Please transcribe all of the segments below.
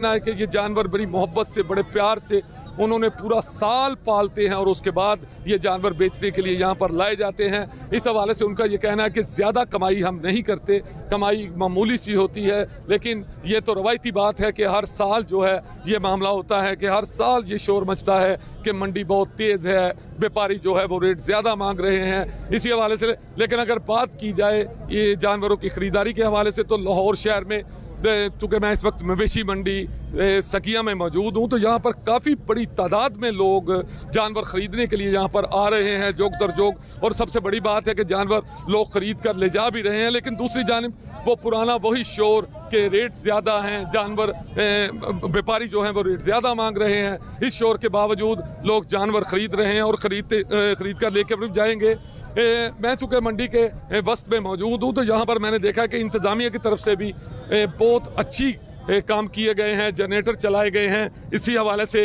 है कि ये जानवर बड़ी मोहब्बत से, बड़े प्यार से उन्होंने पूरा साल पालते हैं और उसके बाद ये जानवर बेचने के लिए यहाँ पर लाए जाते हैं। इस हवाले से उनका ये कहना है कि ज़्यादा कमाई हम नहीं करते, कमाई मामूली सी होती है, लेकिन ये तो रवायती बात है कि हर साल जो है ये मामला होता है कि हर साल ये शोर मचता है कि मंडी बहुत तेज़ है, व्यापारी जो है वो रेट ज़्यादा मांग रहे हैं। इसी हवाले से लेकिन अगर बात की जाए ये जानवरों की ख़रीदारी के हवाले से, तो लाहौर शहर में, चूँकि मैं इस वक्त मवेशी मंडी सकिया में मौजूद हूँ, तो यहाँ पर काफ़ी बड़ी तादाद में लोग जानवर ख़रीदने के लिए यहाँ पर आ रहे हैं जोग दर जोग। और सबसे बड़ी बात है कि जानवर लोग ख़रीद कर ले जा भी रहे हैं, लेकिन दूसरी जानिब वो पुराना वही शोर के रेट ज़्यादा हैं, जानवर व्यापारी जो हैं वो रेट ज़्यादा मांग रहे हैं। इस शोर के बावजूद लोग जानवर ख़रीद रहे हैं और ख़रीद कर लेकर जाएंगे। मैं चूँकि मंडी के वस्त में मौजूद हूँ, तो यहाँ पर मैंने देखा कि इंतज़ामिया की तरफ से भी बहुत अच्छी काम किए गए हैं, जनरेटर चलाए गए हैं। इसी हवाले से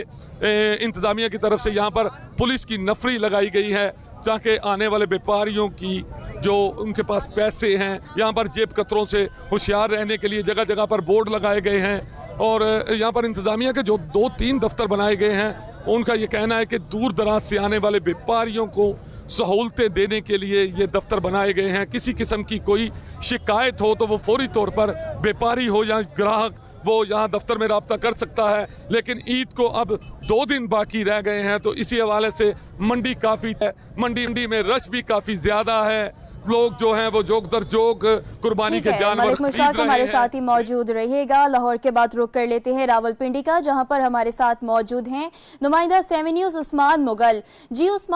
इंतज़ामिया की तरफ से यहाँ पर पुलिस की नफरी लगाई गई है ताकि आने वाले व्यापारियों की जो उनके पास पैसे हैं, यहाँ पर जेब कतरों से होशियार रहने के लिए जगह जगह पर बोर्ड लगाए गए हैं। और यहाँ पर इंतज़ामिया के जो 2-3 दफ्तर बनाए गए हैं, उनका ये कहना है कि दूर दराज से आने वाले व्यापारियों को सहूलतें देने के लिए ये दफ्तर बनाए गए हैं। किसी किस्म की कोई शिकायत हो तो वो फौरी तौर पर व्यापारी हो या ग्राहक वो यहाँ दफ्तर में रब्ता कर सकता है। लेकिन ईद को अब 2 दिन बाकी रह गए हैं, तो इसी हवाले से मंडी काफ़ी है, मंडी में रश भी काफ़ी ज़्यादा है। लोग जो हैं वो जोग दर जोग कुर्बानी के जानवर मलिक मुश्ताक हमारे साथ ही मौजूद रहिएगा। लाहौर के बाद रुक कर लेते हैं रावलपिंडी का, जहां पर हमारे साथ मौजूद हैं नुमाइंदा 7 न्यूज़ उस्मान मुगल। जी उस्मान।